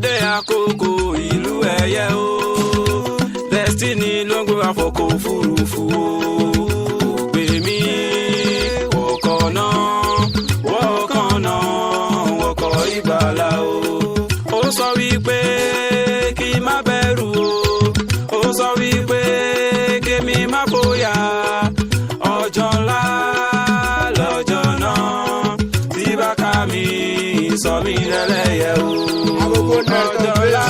dé àkókò ìlú ẹyẹ o. Destiny ló ń gbé wa fọkọ̀ òfurufú o. Gbé mi wọkọ̀ náà, wọkọ̀ náà, wọkọ̀ ìgbàlà o. Ó sọ wípé kí n má bẹ̀rù o. Ó sọ wípé kémi má fòyà. Ọjọ́ ńlá lọ́jọ́ náà tí bàkà mi sọ mí lẹ́lẹ́yẹ o. Ọjọ́ ńlá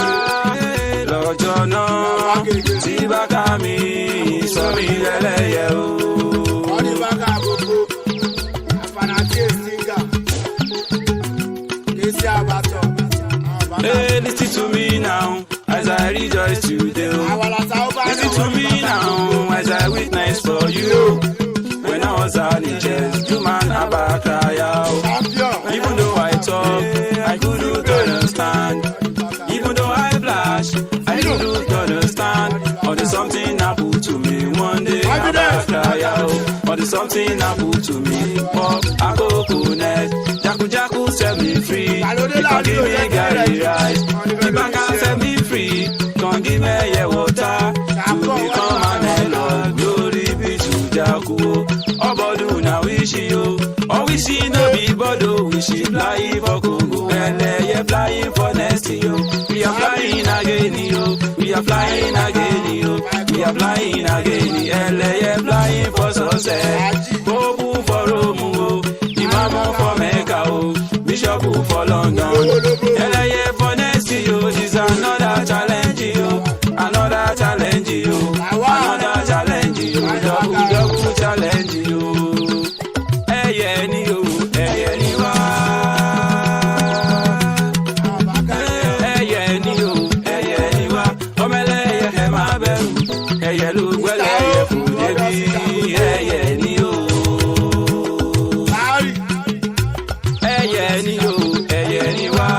lọ́jọ́ náà tí bàkà mi sọ mí lẹ́lẹ́yẹ o. Hey, listen to me now as I rejoice today. Listen to me now as I witness for you. When I was on the chest, you man about cry out. Even though I talk, I couldn't understand. Even though I flash, I couldn't understand. Or there's something happened to me one day. I cry out. Or there's something happened to me. Pop, I go connect. Jaku Jaku set me free. You can give me Gary rice. The bank can set me free. Come give me your water. To become an Lord. Glory be to Jaku. Obodu na wishi yo. Oh wishi no be bodo. Wishi flying for Congo. Eleye flying for next yo. We are flying again yo. We are flying again yo. We are flying again. Eleye flying for sunset. Bobu for Rome. Imam for Mecca. Bishop for London. Eleye for next yo. This another challenge yo. Another challenge yo. Another challenge yo. Double challenge yo. Ẹyẹ ni o, ẹyẹ ni wá. Ẹyẹ ni o, ẹyẹ ni wá. Ọmọ ẹlẹ́yẹ ẹ má bẹ̀rù. Ẹyẹ ló gbẹ́lẹ̀ ẹyẹ fún débi. Ẹyẹ ni o. Ẹyẹ ni o, ẹyẹ ni wá.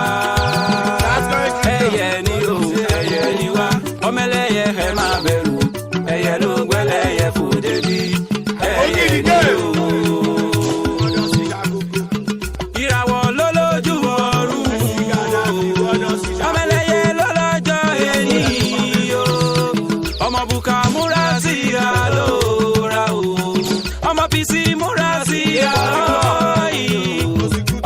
Ẹyẹ ni o, ẹyẹ ni wá. Ọmọ ẹlẹ́yẹ ẹ má bẹ̀rù. Ẹyẹ ló gbẹ́lẹ̀ ẹyẹ fún débi. Ẹyẹ ni o. Ìràwọ̀ ló lójú ọ̀run. Ọmọ ẹlẹ́yẹ ló lọ́jọ́ èyí o. Ọmọ bùkà múra sí àlóra o. Ọmọ bísí múra sí àlọ́yì.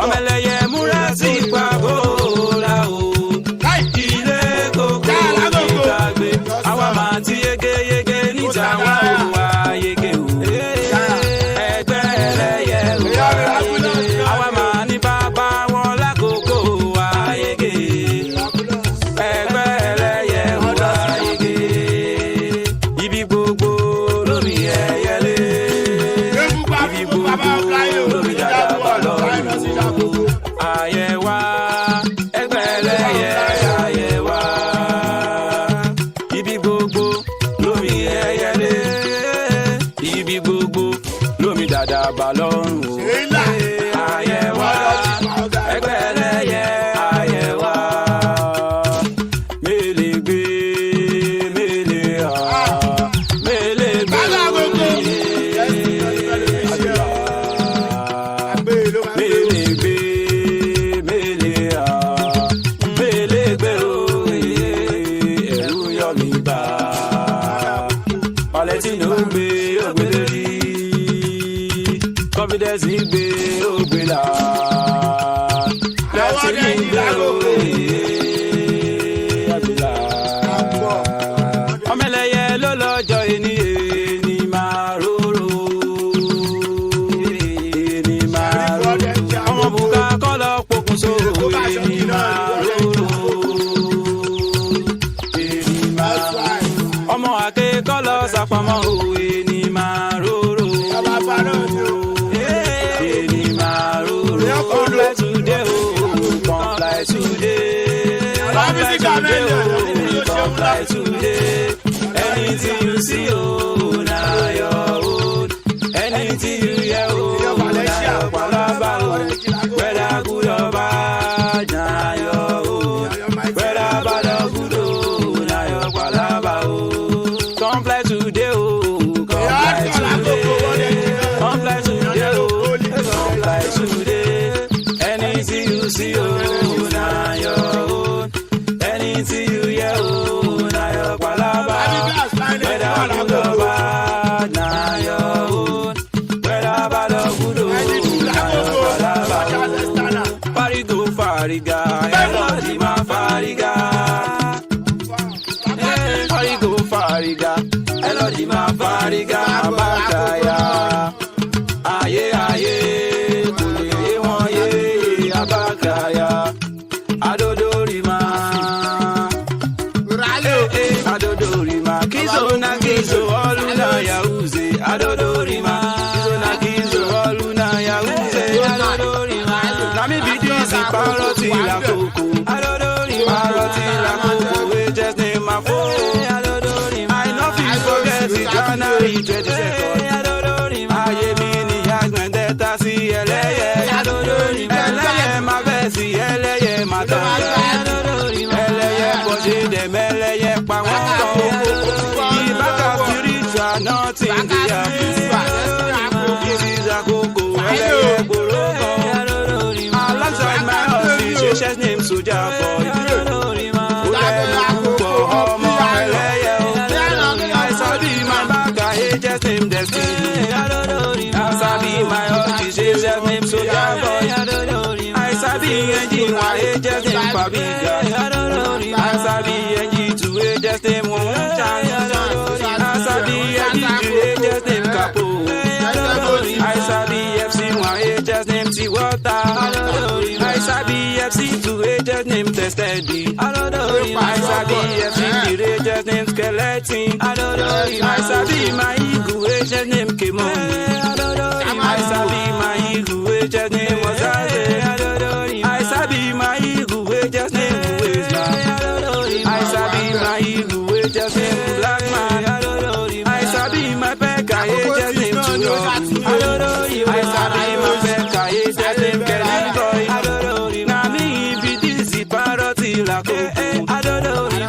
Ọmọ ẹlẹ́yẹ múra sí pàgóra o. Ilé kòkó ìgbàgbé. Àwa máa ti yégéyégé níta wá wá yégé o. Ẹgbẹ́ ẹlẹ́yẹ wá yégé. Àwa máa ní bàbá wọn lákòókò wá yégé. Ẹgbẹ́ ẹlẹ́yẹ wá yégé. Ibi gbogbo lómi ẹyẹlé. Ibi gbogbo lómi dàdàbà lọ́rùn. Àyẹ̀wá ẹgbẹ́ ẹlẹ́yẹ àyẹ̀wá. Ibi gbogbo lómi ẹyẹlé. Ibi gbogbo lómi dàdàbà lọ́rùn. Àyẹ̀wá ẹgbẹ́ ẹlẹ́yẹ àyẹ̀wá. Mélé gbé mélé hà. Mélé gbé òye. Mélé gbé mélé hà. Mélé gbé òye. Ẹ̀rù yọ mí bá. Ọ̀lẹ́tì ló ń gbé ògbélé rí. Confidence ń gbé ògbélà. Destiny ń gbé òye. Àgbélà. Ọmọ ẹlẹ́yẹ ló lọ́jọ́ ẹni ẹni máa róró. Ẹni máa róró. Ọmọ bùkà kọ́ lọ pokùnso. Ẹni máa róró. Ẹni máa róró. Ọmọ àké kọ́ lọ sàpamọ́. Ẹni máa róró. Ẹni máa róró. Comply today o. Comply today. Comply today o. Comply today. Anything you see o. Na your own. Anything you hear o. Na your palaba o. Whether good or bad. Na your own. Whether bad or good o. Na your palaba o. Comply today o. Comply today. Comply today o. Comply today. Anything you see o. Na your own. fárígá, Elọ́dì máa fárígá. Fárígó fárígá, Elọ́dì máa fárígá, Abákàyà. Ayé ayé kò lè yé wọn yé, Abákàyà. Adodorima, Adodorima, Kizo na Kizo, Oluna Yahuze, Adodorima, Kizo na Kizo, Oluna Yahuze, Adodorima. Nami bidisi paroti la koko, Adodorima, paroti la koko, we just name my phone, Adodorima. I know fit forget it, January 22nd, Adodorima. Aye mini yagbende tasi eleye, Adodorima. Eleye ma besi, eleye ma tanda, eleye bọ̀ṣe dem, eleye pa wọ́n tán. Ìbáka spiritual nothing dey happen. This is àkókò eleye gbòòrò kan. Alongside my husband, ṣe chest name Soja Boy. Ó lẹ́nu púpọ̀ ọmọ eleye o. I sabi my baka, hey chest name Destiny. I sabi my husband, ṣe chest name Soja Boy. I sabi engine wa, hey chest name Fabiga. I sabi engine two, hey chest name one chance. I sabi engine three, hey chest name Capo. I sabi FC1, hey chest name T-Water. I sabi FC2, hey chest name Testedy. I sabi FC3, hey chest name Skeleton. I sabi my eagle, hey chest name Kemoni. I sabi my eagle, hey chest name Wazaze. I sabi my eagle, hey chest name Uwezna. I sabi my eagle, hey chest name Black Man. I sabi my Pekka, hey chest name Tulogu. I sabi my Pekka, hey chest name Kelly Boy. Na me be this paroti la koko,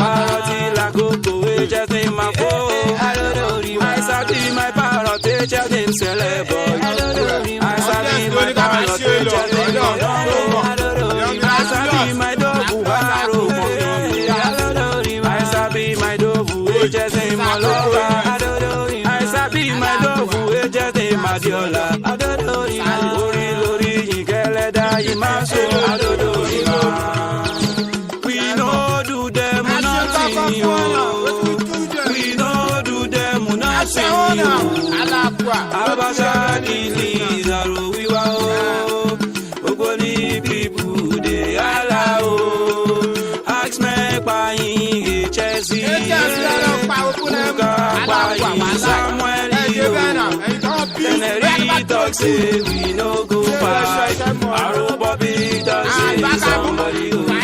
paroti la koko, hey chest name Mafo. I sabi my parrot, hey chest name Celeboy. I sabi my parrot, hey chest name Mondongo. I sabi my dog Buharo. I sabi my dog who just name Maloba. I sabi my dog who just name Adiola. Lori lori Ikeleda Imaso. We no do them nothing, yo. We no do them nothing, yo. Abasha Kili Zaro Wiwa o. Ogoni people they allow. Ask me buying Chelsea. Uka buying Samuel Yo. Teneri talk say we no go fight. Aro Bobby talk say somebody go die.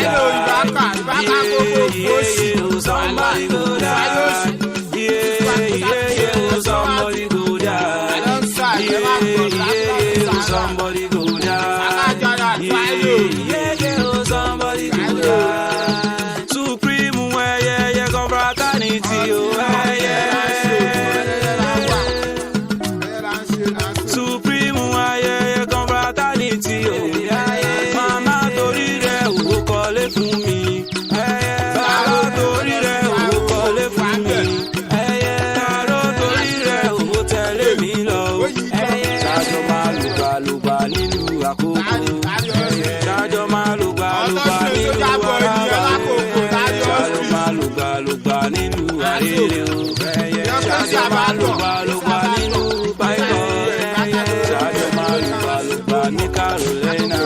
Yeah, somebody go die. Yeah, somebody go die. Yeah, somebody go die. Yeah, somebody go die. Supreme, yeah, come fraternity, yeah. Supreme, yeah, come fraternity, yeah. Mama torí rẹ̀ ò kọ́lé fún mi. Bàbá torí rẹ̀ ò kọ́lé fún mi. Tààrọ̀ torí rẹ̀ ò tẹ̀lé mi lọ. Ṣájọ́ máa lùgbàlùgbà nílùú àkókò. Ṣájọ́ máa lùgbàlùgbà nílùú àràbà. Ṣájọ́ máa lùgbàlùgbà nílùú àrèrè o. Ṣájọ́ máa lùgbàlùgbà nílùú Python. Ṣájọ́ máa lùgbàlùgbà ní Carolina.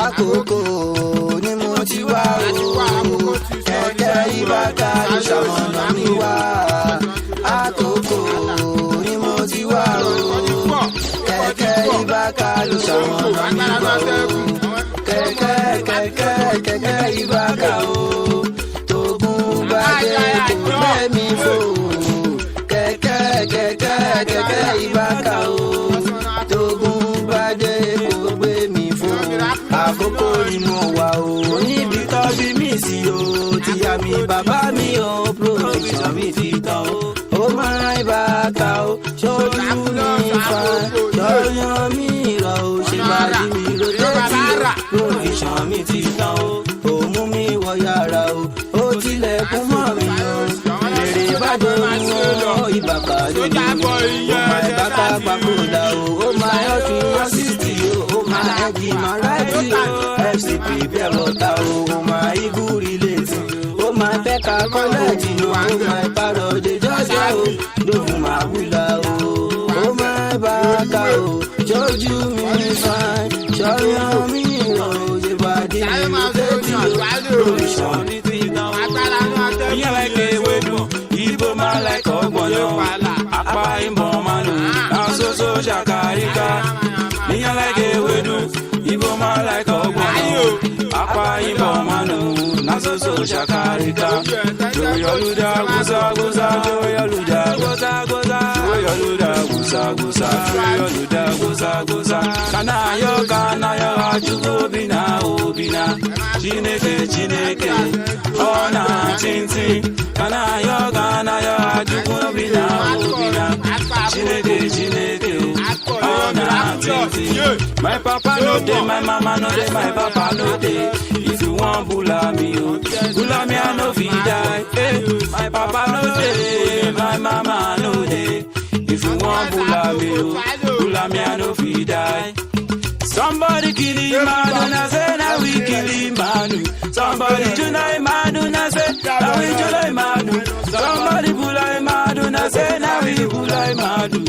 Àkókò ni mo ti wá o, kẹ̀kẹ́ ìbáka ló ṣamọ̀nà mi wá. Àkókò ni mo ti wá o, kẹ̀kẹ́ ìbáka ló ṣamọ̀nà mi wá o. Kẹ̀kẹ́ ìbáka o, tógun bá dé kò bẹ́ mi fò. Kẹ̀kẹ́ ìbáka o, tógun bá dé kò gbé mi fò. Àkókò ni mo wà o, níbi tó bí mi sí o, tíya mi bàbá mi o, provision mi ti tán o. Ó máa ń bá a kà o, ṣojú mi fa, ṣọyàn mi rọ o, ṣe máa yí mi rotétì o, provision mi ti tán o. Ó mú mi wọ yàrá o, ó tilẹ̀kùn mọ́ mi o. Èrè bá dorí o, ìbàkà lójú mi, ó máa ìbàkà papòdà o, ó máa yọ̀ tún yọ̀ sí ti o, ó máa ẹ̀jẹ̀. prepare water, oh my eagle relate. Oh my Becca collect, oh my parrot, they just go. Do my hula, oh my Baka, oh. Show you me fine, show you me, oh, your body, yeah, like a wedu, Ibo ma like Ogbono, Apa Imbo Manu, Aso Shakarika. Yeah, like a wedu, Ibo ma like Ogbono, Apa Imbo Manu, Naso Shakarika. Joyoluda, Gusa, Gusa, Joyoluda, Gusa, Gusa, Joyoluda, Gusa, Gusa, Joyoluda, Gusa, Gusa. Kanayo, Ajugo Bina, Obina, Chineke, Chineke, Ona, Tinti, Kanayo, Ajugo Bina, Obina, Chineke, Chineke, Ona, Tinti. My papa no day, my mama no day, my papa no day. If you want Bula me, I no fit die. My papa no day, my mama no day. If you want Bula me, I no fit die. Somebody kill him, Manu, say now we kill him, Manu. Somebody tonight, Manu, say now we tonight, Manu. Somebody Bula Manu, say now we Bula Manu.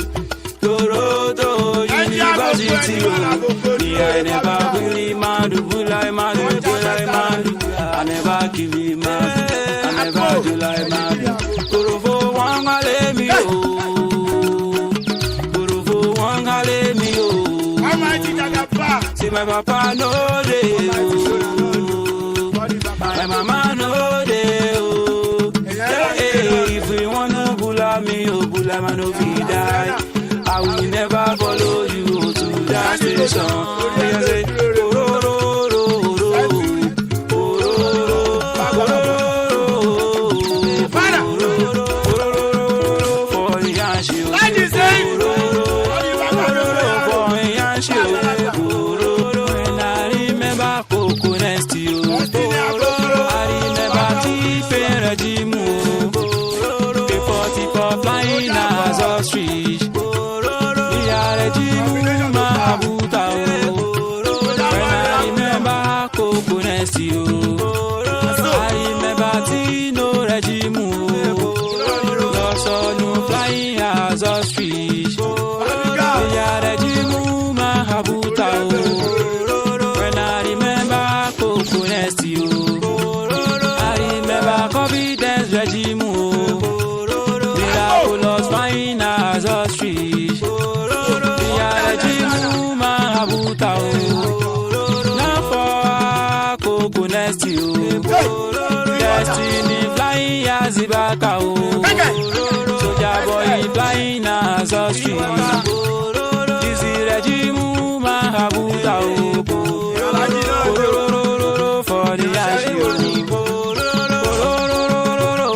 Toronto University, I never kill Manu, Bula Manu, Bula Manu. I never kill him, I never do like Manu. Toronto wanga let me oh, Toronto wanga let me oh. See my papa no day oh, my mama no day oh. Hey, if we wanna Bula me oh, Bula man no fi die. I will never follow you to that station. Destiny flying as the back out. Soldier boy flying as a street. This is regime Mahabuta for the Ashio.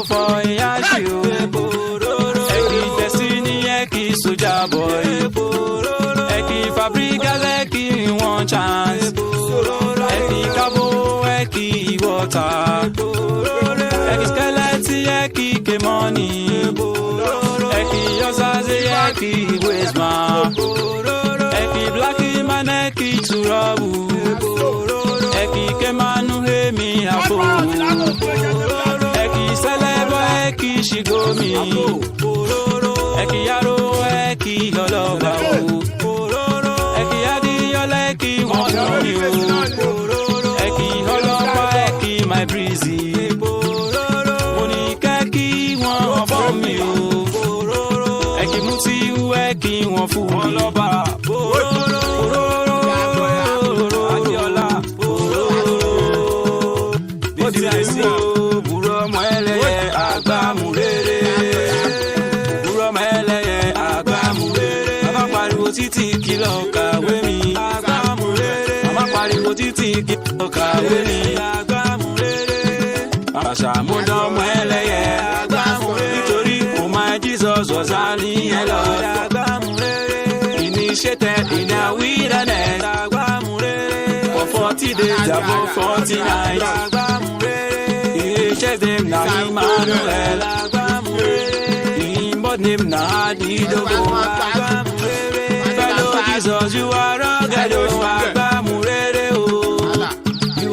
For the Ashio. Eki Destiny, Eki Soldier boy. Eki Fabricas, Eki one chance. Eki Cabo, Eki water. Eki skeleton, Eki ke money. Eki yosaze, Eki wesma. Eki blacky man, Eki turabu. Eki ke manu he mi apo. Eki celebo, Eki shigomi. Eki yaro, Eki yoloba. Eki adi yola, Eki wononi. Eki holoba, Eki my breezy. Eki won fún wọn lọ́ba. Adiola. Bísí àìsí o, bùrọ̀ ọmọ ẹlẹ́yẹ àgbàmúrere. Bùrọ̀ ọmọ ẹlẹ́yẹ àgbàmúrere. Bàbá pariwo títí kìlọ̀ kàwé mi. Àgbàmúrere. Bàbá pariwo títí kìlọ̀ kàwé mi. Àgbàmúrere. Àṣà múdọ̀ ọmọ ẹlẹ́yẹ àgbàmúrere. Nítorí kò máa Jesus was only hello. Initiated in a wilderness for 40 days, above 40 nights. He chased them now, Emmanuel. He bought him now, Didogo. Fellow Jesus, you are rugged, you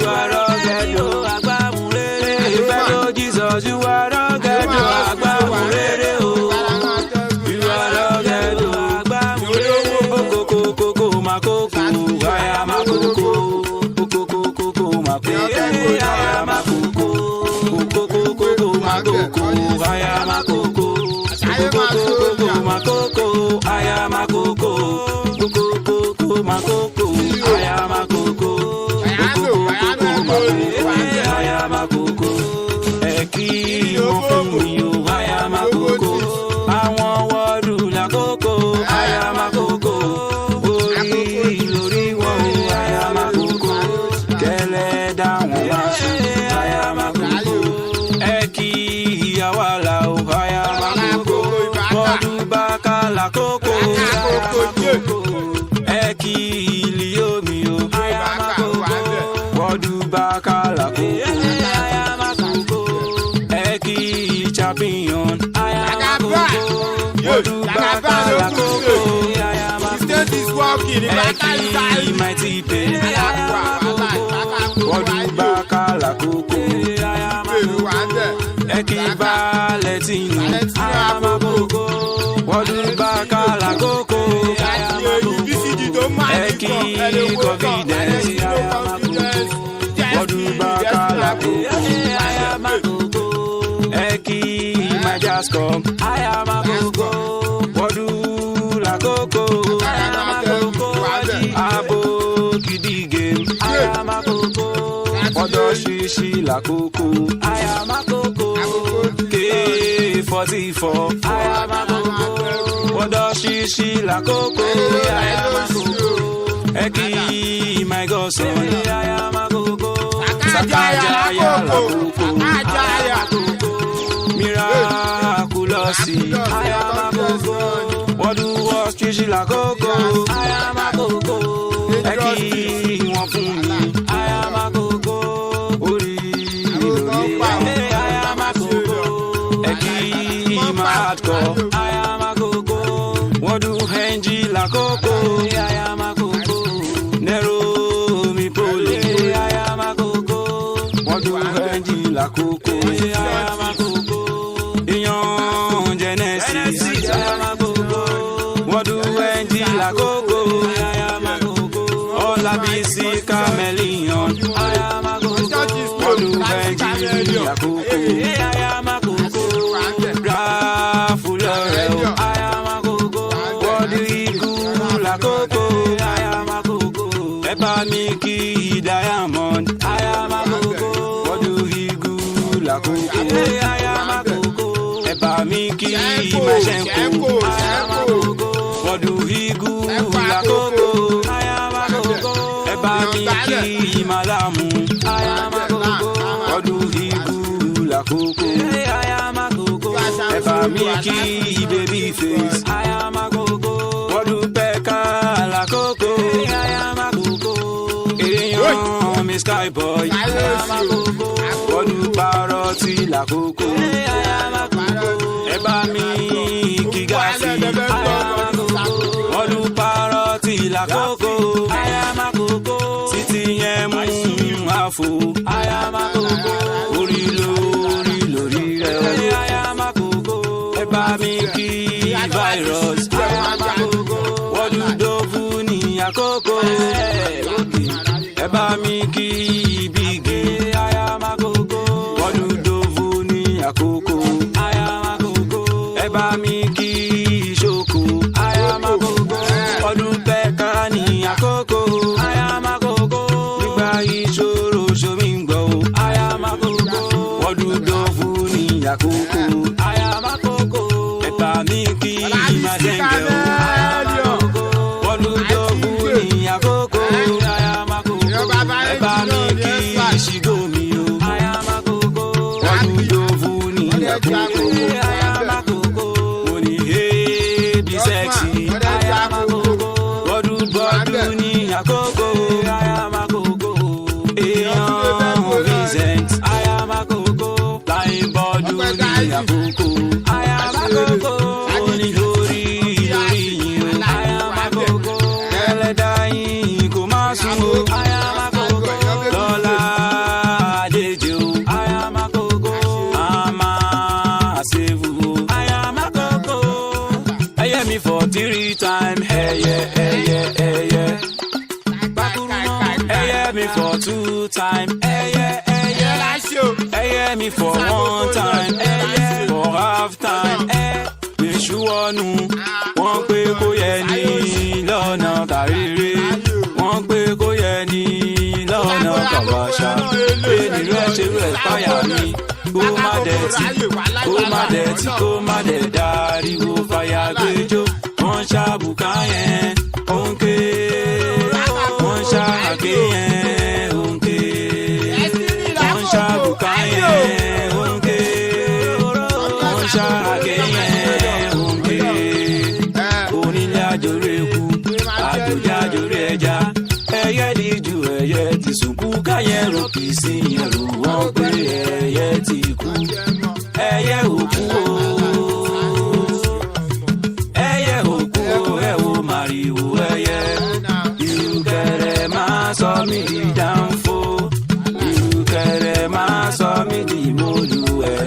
coco, I am a coco. Coco, my coco, I am a coco. Coco, my coco, I am a coco. I am a coco. Eki mo fún mi o, I am a coco. Àwọn wọ́ọ̀dù la coco, I am a coco. Orí lórí wọn o, I am a coco. Kẹ́lẹ́ dáhùn wá ṣe, I am a coco. Eki ìyàwó la o, I am a coco. Wọ́ọ̀dù bàkà la coco, I am a coco. Eki ìlíyó mi o, I am a coco. Wọ́ọ̀dù bàkà la coco. Champion, I am a coco. Odubaka coco, I am a coco. Eki mighty pay, I am a coco. Odubaka coco, I am a coco. Eki Valentino, I am a coco. Odubaka coco, I am a coco. Eki confidence, I am a coco. Odubaka coco, I am a coco. Eki, my just come. I am a coco. Wadu la coco. I am a coco. Abo kidi game. I am a coco. Wado shishi la coco. I am a coco. K44. I am a coco. Wado shishi la coco. I am a coco. Eki, my godson. I am a coco. Sakajaya la coco. Miraculously, I am a coco. What do was Trishi la coco? I am a coco. Eki won fun mi. I am a coco. Ori I am a coco. Eki my hardcore. I am a coco. What do Henji la coco? I am a coco. Nero mi poli. I am a coco. What do Henji la coco? I am a coco. Genesis, I am a coco. What do Wendy la coco? I am a coco. All I be see chameleon. I am a coco. What do Wendy la coco? I am a coco. Grafulorel. I am a coco. What do Igu la coco? I am a coco. Peppa Mickey Diamond. I am a coco. What do Igu la coco? I am a coco. Miki, Mashenko, I am a coco. What do he go? La coco, I am a coco. Eba Miki, Malamu, I am a coco. What do he go? La coco, I am a coco. Eba Miki, baby face, I am a coco. What do Pekka la coco? I am a coco. Eyan, Miss Skyboy, I am a coco. What do Paroti la coco? I am a coco. Eba mi kigasi, I am a coco. Olu paroti la coco, I am a coco. Siti yemu afu, I am a coco. Ori re, I am a coco. Eba mi ki virus, I am a coco. Olu dovu ni a coco. Eba mi ki bigi, I am a coco. Olu dovu ni a coco. Eba Miki Shoko, I am a coco. Odun Pekka ni a coco, I am a coco. Nígbà ìṣòro ṣomingbo, I am a coco. Odun Dovu ni a coco, I am a coco. Eba Miki Madenge, I am a coco. Odun Dovu ni a coco, I am a coco. Eba Miki Shigomi, I am a coco. Odun Dovu ni a coco. I am a coco. Oni lori lori I am a coco. Eledai kumasu. I am a coco. Lola dejo. I am a coco. Ama sevu. I am a coco. I am me for 3 times. Hey yeah, hey yeah, hey yeah. Hey yeah me for 2 times. Hey yeah, hey yeah. Hey yeah me for one time, for half time. Èṣù wọnú, wọ́n pé kó yẹ ní lọ́nà kàrírí. Wọ́n pé kó yẹ ní lọ́nà kàwáṣá. Bẹ́ẹ̀ni rẹ̀ ṣe rẹ̀ fáyà mi. Kó má dẹ̀tí, kó má dẹ̀tí, kó má dẹ̀ dáríwó fàyà gbẹjọ́. Wọ́n ṣàbùkà yẹn, òǹkè. Wọ́n ṣàkè yẹn, òǹkè. Wọ́n ṣàbùkà yẹn, òǹkè. Wọ́n ṣàkè yẹn, òǹkè. Onílé àjòrè kú, àjòjì àjòrè ẹja. Ẹyẹ díjú ẹyẹ ti sùnkú káyẹn rò kì í sí yẹn rò wọ́n pé ẹyẹ ti kú. Ẹyẹ òkú o. Ẹyẹ òkú o, ẹ wo màrìwò ẹyẹ. Ìrùkẹ̀rẹ̀ máa sọ mí di dáńfó. Ìrùkẹ̀rẹ̀ máa sọ mí di mọ́lúwẹ̀.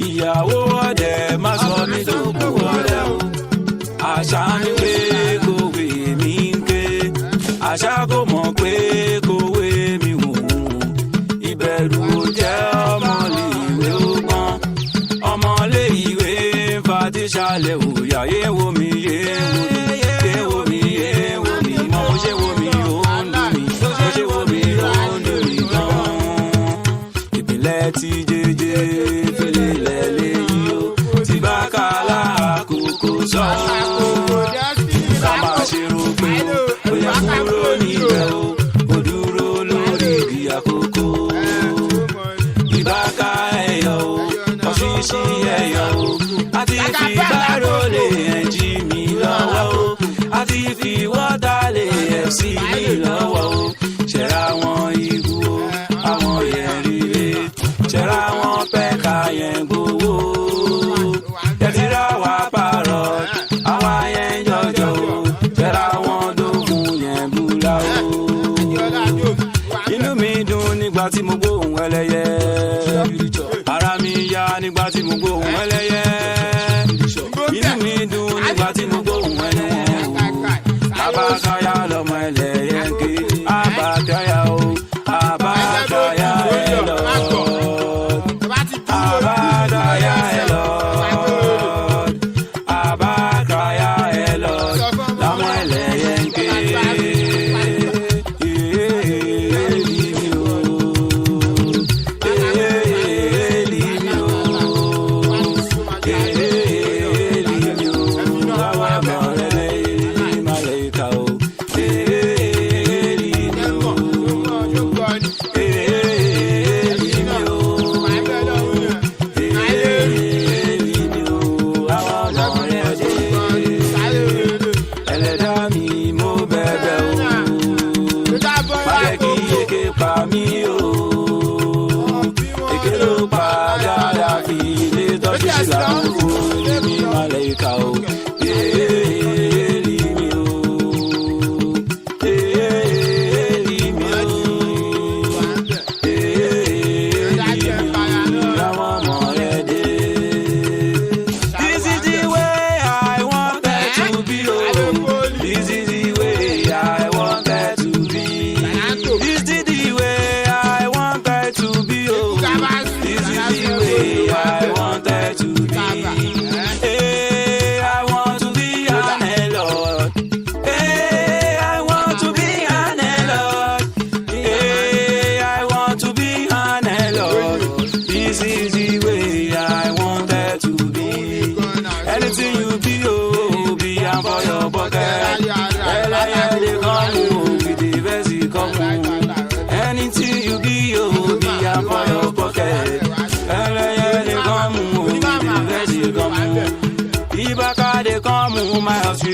Ìyàwó ọdẹ máa sọ mí dòkú ọdẹ o. Àṣà mi pé kòwé mi ń ké. Àṣà kò mọ̀ pé kòwé mi wò ó. Ìbẹ̀rù ò jẹ́ ọmọléèwé ó gbọ́n. Ọmọléèwé ń fa tíṣàlẹ̀ òyà yé wo mi yé wo mi yé wo mi yé wo mi mọ bó ṣe wo mi ó ń dùn mí bó ṣe wo mi ó ń dùn mí gan. Ìpínlẹ̀ tí jẹjẹ fèlè lẹ́lẹ́yìí ó ti bá kàlà àkókò sọ. Ká máa ṣe rò pé ó yẹ kúrò níbẹ̀ o, kò dúró lórí igi àkókò. Ìbáka ẹ̀yọ̀ o, ọ̀ṣíṣí ẹ̀yọ̀ o, àti fi bárò lè ẹ̀jì mi lọ́wọ́ o, àti fi wọ́tà lè ẹ̀sì mi lọ́wọ́ o. Ṣẹ̀ra wọn igu o, àwọn yẹn rire, ṣẹ̀ra wọn pẹ́ka yẹn gbowó. Yẹtìrá wa pààrọ̀, àwa yẹn jọjọ o, ṣẹ̀ra wọn dógún yẹn búra o. Inú mi dùn nígbà tí mo gbóhùn ẹlẹ́yẹ. Ara mi yá nígbà tí mo gbóhùn ẹlẹ́yẹ. Inú mi dùn nígbà tí mo gbóhùn ẹlẹ́yẹ. Abákáyá lọmọ ẹlẹ́yẹ ń ké. Abákáyá o, abákáyá ẹ lọ. Abákáyá ẹ lọ. Abákáyá ẹ lọ. Lọmọ ẹlẹ́yẹ ń ké.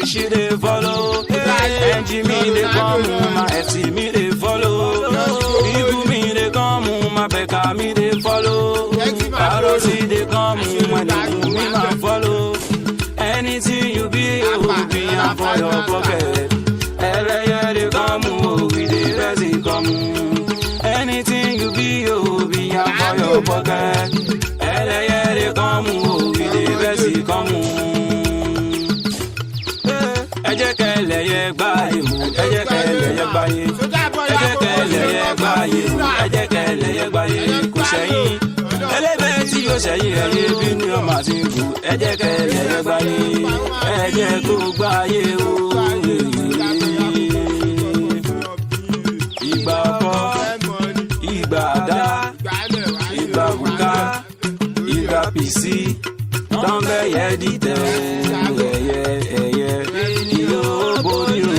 She dey follow, Jimmy dey come, my FC me dey follow, Ibu me dey come, my Becca me dey follow, Parosi dey come, my Dubu me ma follow. Anything you be, you be am for your pocket. Eleye dey come, we dey rest come. Anything you be, you be am for your pocket. Eleye dey come, we dey rest come. Ẹ jẹ́ kẹ́lẹ́yẹ gbáyé mú, ẹ jẹ́ kẹ́lẹ́yẹ gbáyé, ẹ jẹ́ kẹ́lẹ́yẹ gbáyé mú, ẹ jẹ́ kẹ́lẹ́yẹ gbáyé kò sẹ́yìn. ló ṣẹ̀yìn ẹ̀yẹ bí ní ọmọ àti ìgò ẹ jẹ́ kẹ́lẹ́ ẹ gbáyé ẹ jẹ́ kó gbáyé o. Ìgbà ọkọ ìgbà àdá ìgbà bùká ìgbà pìsí tọ́ńbẹ́ yẹ dìtẹ̀ ẹ̀yẹ ìlú borí o.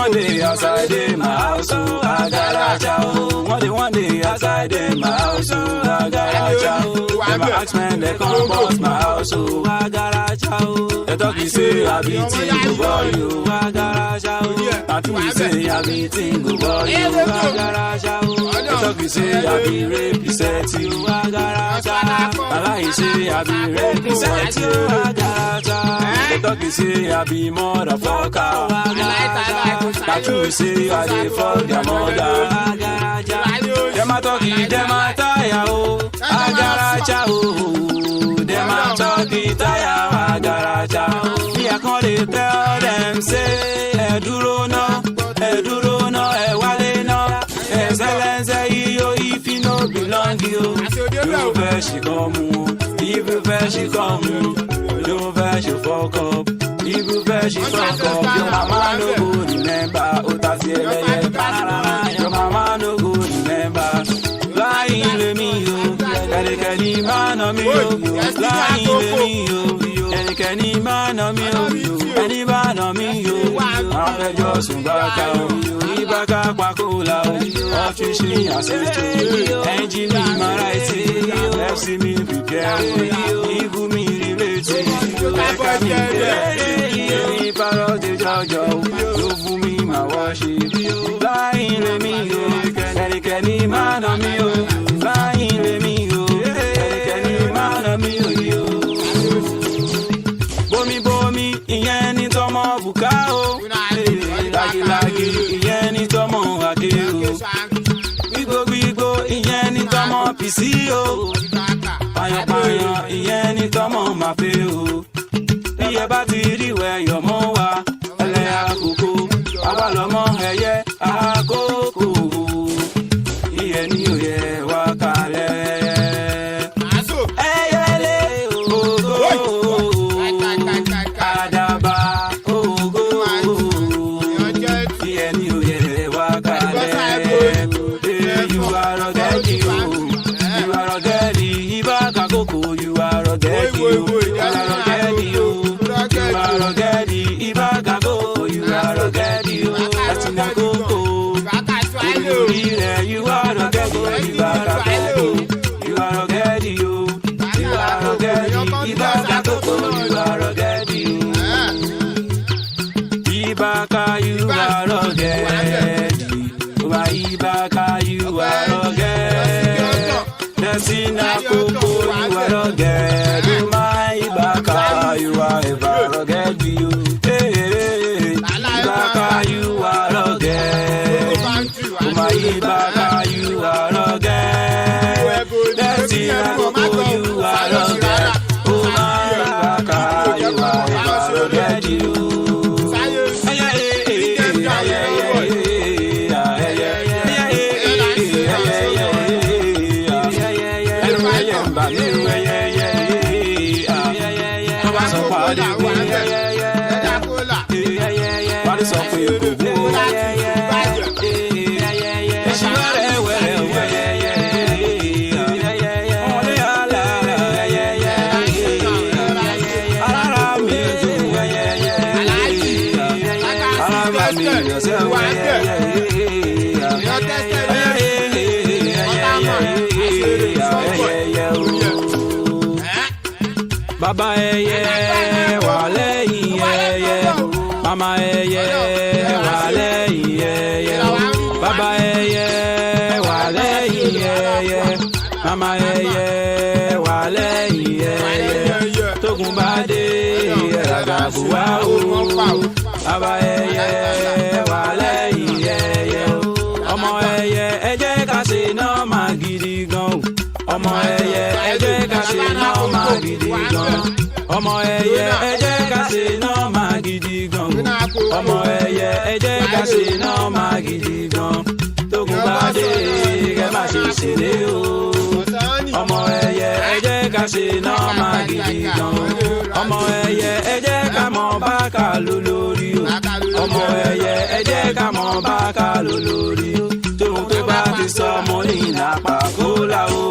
One day outside in my house, I got a chow. One day outside in my house, I got a chow. Them axemen they come bust my house, I got a chow. They talk you say I be tingo boy, I got a chow. And you say I be tingo boy, I got a chow. They talk you say I be represent you, I got a chow. I like say I be represent you, I got a chow. They talk you say I be motherfucker, I got a chow. That you say I dey fuck their mother. Dem a talk it, dem a tire o. Agaraja o. Dem a talk it, tire agaraja. Me I come dey tell dem say ẹ dúró ná, ẹ wálé ná. Excellence iyo if you no belong yo. You fẹ́ ṣì come o, if you fẹ́ ṣì come o. You fẹ́ ṣì fuck up. If you fẹ́ ṣì fuck up, your mama no go remember. Otasi ẹlẹ́yẹ parara, your mama no go remember. Láyìn lèmi o, kẹ̀lẹ́kẹ̀lì máa nà mí o. Láyìn lèmi o, kẹ̀lẹ́kẹ̀lì máa nà mí o. Ẹni bá nà mí o, àwọn fẹjọ́ sùn bàkà o. Ìbàkà pàkólà o, ọ́fíìsì àṣẹjọ. Ẹnjìnì mara ẹtì, FC mi prepare o. Ibú mi rírètí, ẹ̀ka mi bẹ̀rẹ̀. Èmi parọ́ de jọjọ o, ló fún mi máa wọ́ ṣe. Láyìn lèmi o, kẹ̀lẹ́kẹ̀lì máa nà mí o. Láyìn lèmi o, kẹ̀lẹ́kẹ̀lì máa nà mí o yìí o. Bomi ìyẹn ní tọmọ bùká o. Lagilagi ìyẹn ní tọmọ àké o. Gbígbó ìyẹn ní tọmọ pìsí o. Pàyànpàyàn ìyẹn ní tọmọ màfé o. Bí ẹ bá ti rí ìwẹ̀ yọ̀mọ́ wa ẹlẹ́ àkókò àwa lọ́mọ ẹyẹ àkókò ìyẹn ní òye wa kalẹ̀. Ẹyẹlé ògo àdàbà ògo ìyẹn ní òye wa kalẹ̀. You are rugged, you are rugged, ibà kakoko, you are rugged, you are rugged, you are rugged, ibà kako, you are rugged, Latina koko, you are rugged, ibà kako, you are rugged, you are rugged, ibà kako, you are rugged, ibaka, you are rugged. Ibaka, you are rugged. Desina Koko, you are rugged. My Ibaka, you are ever rugged. You, hey, Ibaka, you are rugged. My Ibaka, you are rugged. Desina Koko, you are rugged. Oh my Ibaka, you are ever rugged. You. Baba ẹyẹ wà lẹ́yìn ẹyẹ, mama ẹyẹ wà lẹ́yìn ẹyẹ, baba ẹyẹ wà lẹ́yìn ẹyẹ, mama ẹyẹ wà lẹ́yìn ẹyẹ, tógun bá dé ẹ̀ràgàbù wá o, baba ẹyẹ wà lẹ́yìn ẹyẹ, ọmọ ẹyẹ ẹ jẹ́ ká ṣe nọ́mà gidi gan o. Ọmọ ẹyẹ ẹ jẹ́ ká ṣe nọ́mà gidi gan. Ọmọ ẹyẹ ẹ jẹ́ ká ṣe nọ́mà gidi gan. Ọmọ ẹyẹ ẹ jẹ́ ká ṣe nọ́mà gidi gan. tógun bá dé kẹ́ má ṣe ṣeré o. ọmọ ẹyẹ ẹ jẹ́ ká ṣe nọ́mà gidi gan. ọmọ ẹyẹ ẹ jẹ́ ká mọ bákà lólórí o. ọmọ ẹyẹ ẹ jẹ́ ká mọ bákà lólórí o. tóun tó bá ti sọ ọmọ ní ìnàpà kó là o.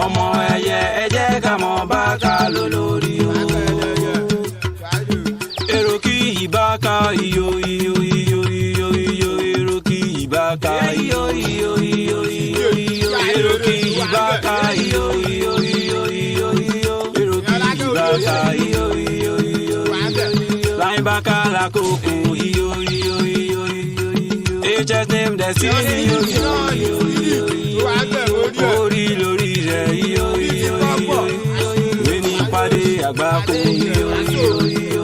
ọmọ ẹyẹ ẹ jẹ́ ká mọ bákà lólórí o. èrò kí ìbáka iyo iyo iyo iyo iyo èrò kí ìbáka iyo iyo iyo iyo iyo èrò kí ìbáka iyo iyo iyo iyo iyo èrò kí ìbáka iyo iyo iyo iyo láyìn báka lákòókò iyo iyo iyo iyo iyo hs name destiny iyo iyo iyo iyo iyo orí lórí rẹ iyo iyo iyo ìwé ní pàdé àgbákò iyo iyo iyo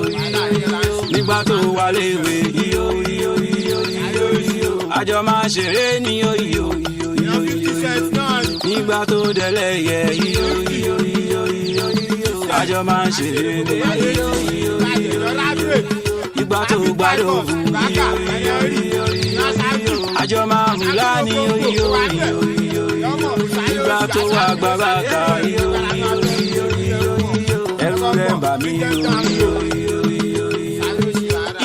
nígbà tó wà léwe iyo iyo iyo iyo iyo àjọ máa ṣeré ní iyo iyo iyo iyo nígbà tó délẹ̀ yẹ iyo iyo iyo iyo àjọ máa ṣeré ní iyo iyo iyo ìgbà tó gbádùn iyo iyo iyo iyo àjọ máa hùlá ní iyo iyo iyo ìgbà tó wà gbàgbàkà iyo iyo iyo iyo ẹrù rẹ̀ bà mí iyo iyo iyo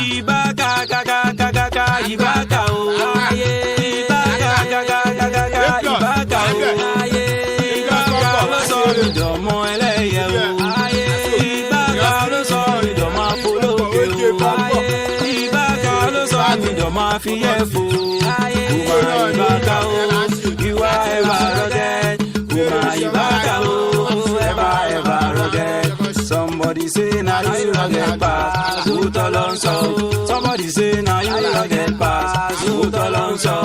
ìbáka kàkàkàkà ìbáka o ayé ìbáka kàkàkàkà ìbáka o ayé ìbáka ló sọ ìdọ̀mọ́ ẹlẹ́yẹ o ayé ìbáka ló sọ ìdọ̀mọ́ apológe o ayé ìbáka ló sọ ìdọ̀mọ́ afiyẹ́fo ayé ìbáka o ìwà ẹ̀bà rọ̀gẹ́ ìwà ìbáka o ẹ̀bà rọ̀gẹ́. Somebody say now you rugged pass, who tolon so. Somebody say now you rugged pass, who tolon so.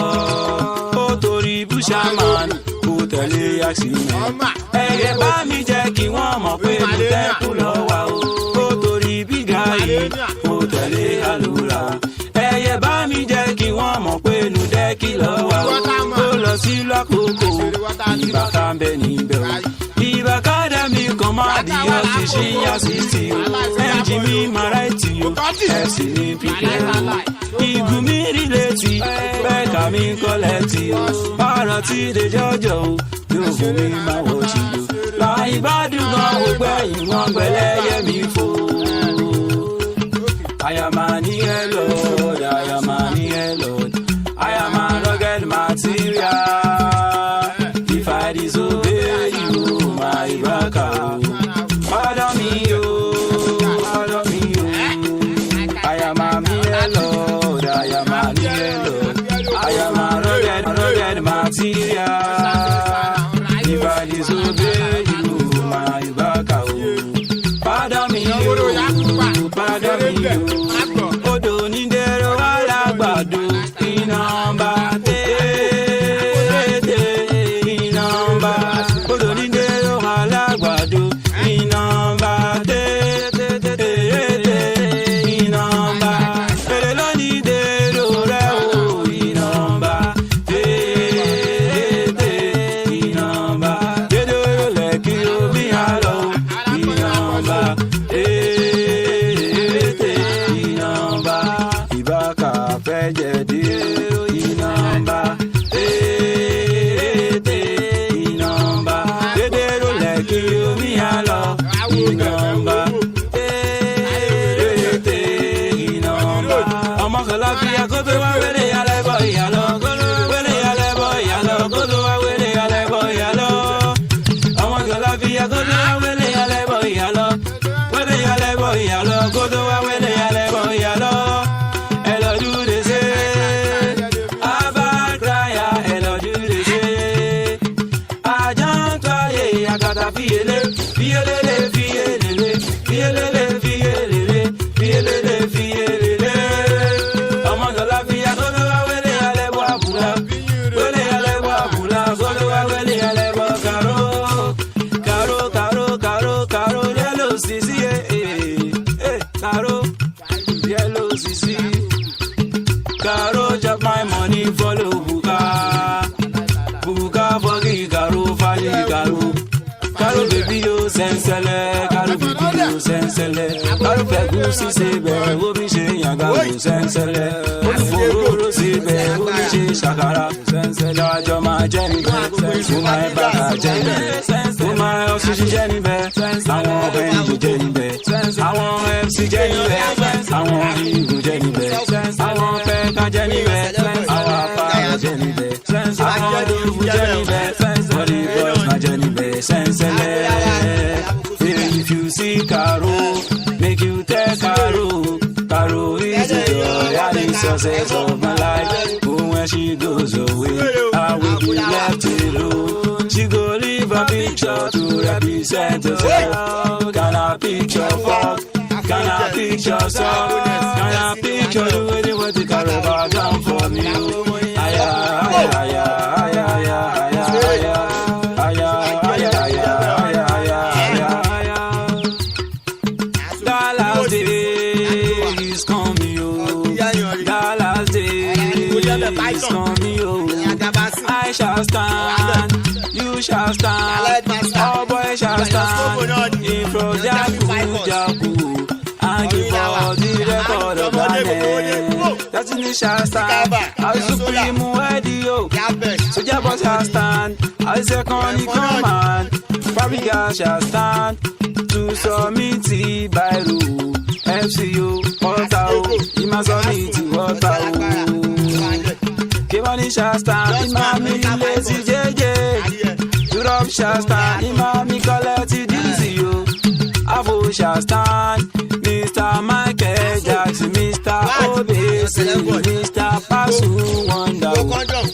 O tori bushaman, who tell you accident. Ẹyẹ bá mi jẹ́ kí wọ́n mọ̀ pé mo tẹ́kù lọ́wọ́ o. O tori bigayi, who tell you alura. Ẹyẹ bá mi jẹ́ kí wọ́n mọ̀ pé nu dẹ́kì lọ́wọ́ o. Ó lọ sí lọ́kòókò, ìbáka ń bẹ níbẹ̀ o. Ìbáka dẹ̀ mi kàn máa di ọ́fíìsì yasiti o. Ẹ̀jì mi máa ráìtì o. Ẹ̀sìn ní pípẹ́ o. Ìgù mi rí létí. Bẹ́ẹ̀ka mi kọ́lẹ́tì o. Bárọ̀ tí de jọjọ o. Yóò fún mi máa wọ̀ sí o. Láì bá dùn gan o gbẹ̀yìn wọn gbẹ̀lẹ́yẹ mi fò. I am a near Lord, I am a near Lord. I am a rugged material. If I disobey you, my Ibaka, pardon me, pardon me. I am a near Lord, I am a near Lord. I am a rugged material. If I disobey you, my Ibaka, pardon me, pardon me. Odo ni dero alagbado inamba tete inamba. Odo ni dero alagbado inamba tete inamba. Elo ni dero re o inamba tete inamba. Dedo le ki omi alo inamba tete inamba. Ibaka fẹjẹ di inamba tete inamba. Dedero lẹki omi alọ inamba tete inamba. Ọmọ kọlá fi akoto wa wẹrẹ yalẹ bọ ìyàlọ wẹrẹ yalẹ bọ ìyàlọ koto wa wẹrẹ yalẹ bọ ìyàlọ. Ọmọ kọlá fi akoto wa wẹrẹ yalẹ bọ ìyàlọ wẹrẹ yalẹ bọ ìyàlọ koto wa wẹrẹ yalẹ bọ ìyàlọ. Fiele, fiele, fiele, fiele, fiele, fiele, fiele. Ọmọ dọ̀la fi agogo wa wele alẹ́ bọ̀ àbúlá, wele alẹ́ bọ̀ àbúlá, agogo wa wele alẹ́ bọ̀ karo, karo, karo, karo, karo, yellow sisi, karo, yellow sisi, karo chop my money follow buka, buka fogi karo fali karo. Karo baby yo sensele, karo baby yo sensele. Karo fegu si sebe, omi se yanga yo sensele. Oluforo sebe, omi ṣe ṣàkàrà lọ́jọ́ máa jẹ́ níbẹ̀ mo máa ń bàbá jẹ́ níbẹ̀ mo máa ń ṣiṣẹ́ jẹ́ níbẹ̀ àwọn ẹ̀yìnbó jẹ́ níbẹ̀ àwọn MC jẹ́ níbẹ̀ àwọn ìgbò jẹ́ níbẹ̀ àwọn pẹ́ẹ́ká jẹ́ níbẹ̀ àwọn apára jẹ́ níbẹ̀ àwọn dùbù jẹ́ níbẹ̀ body boys máa jẹ́ níbẹ̀ sẹ́nsẹ́lẹ̀. If you see Caro, make you tell Caro. Caro is the joy and the success of my life. But when she goes away, I will be left alone. She go leave a picture to represent herself. Can I picture fuck? Can I picture song? Can I picture the way they want to carry back down for me? Aya, aya, aya, aya, aya, aya, aya. It's coming, I shall stand, you shall stand, all boys shall stand in front of Jaku and give all the record of Ghana. That's in the shall stand, I supreme radio, so Jabba shall stand, I second in command, Fabrica shall stand to submit by rule, MCU, Otao, Imazoniti, Otao. Kevani shall stand, Imami lazy JJ. Europe shall stand, Imami collect dizzy yo. Avo shall stand, Mr. Michael Jackson, Mr. Obese, Mr. Pasu Wonder.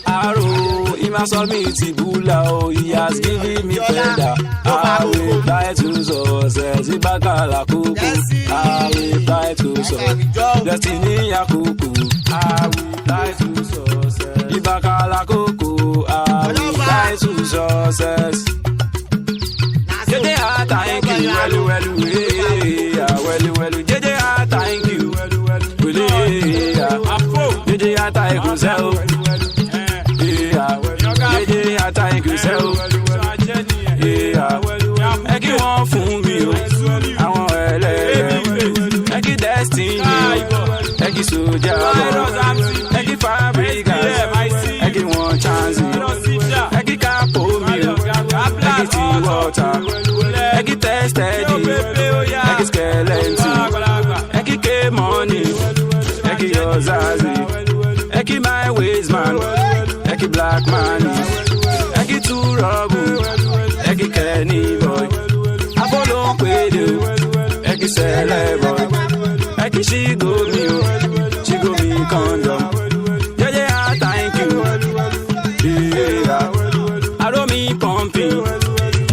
Arrow, Imasol me Tibula, oh, he has given me feather. I will fly to success, Ibakala Kuku. I will fly to success, Destiny Yakuku. I will fly to success. Ibakala Koko, I will fly to success. Jede, I thank you, well, Jede, I thank you, Jede, I thank you, so. Jede, I thank you, so. Eki won fun mi o, àwọn ẹlẹ́yẹ, Eki Destiny, Eki Soja, Eki Fabrica, Eki one chance, Eki Capo mi o, Eki T-Water, Eki Tested, Eki Skeleton, Eki K-Money, Eki Ozazi, Eki My Ways Man, Eki Black Man, Eki Turabu, Eki Kenny Boy, Apollo Kwedu, Eki Celeboy, Eki Shigo mi o, Shigo mi condom. Jeje, I thank you. Yeah, Aro mi pumping,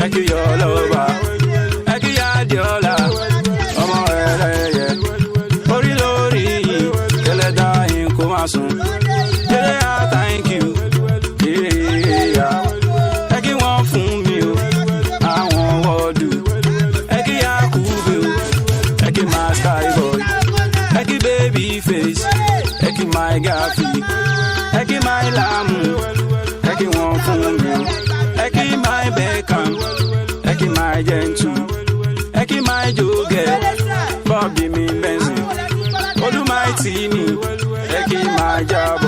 Eki your lover, Eki Adiola, ọmọ ẹlẹ́yẹ, orí lórí yìí, kẹlẹ́dá yín kó má sùn. Jeje, I thank you. Yeah, Eki wọ́n fún mi o, àwọn wọ́ọ̀dù, Eki Yakubu, Eki my sky boy, Eki baby face, Eki my gaffy, Eki my lamu, Eki wọ́n fún mi o, Eki my Beckham, Eki my gentle, Eki my joge, Bobby mi Benson, Olúmaìtì mi, Eki my jabo.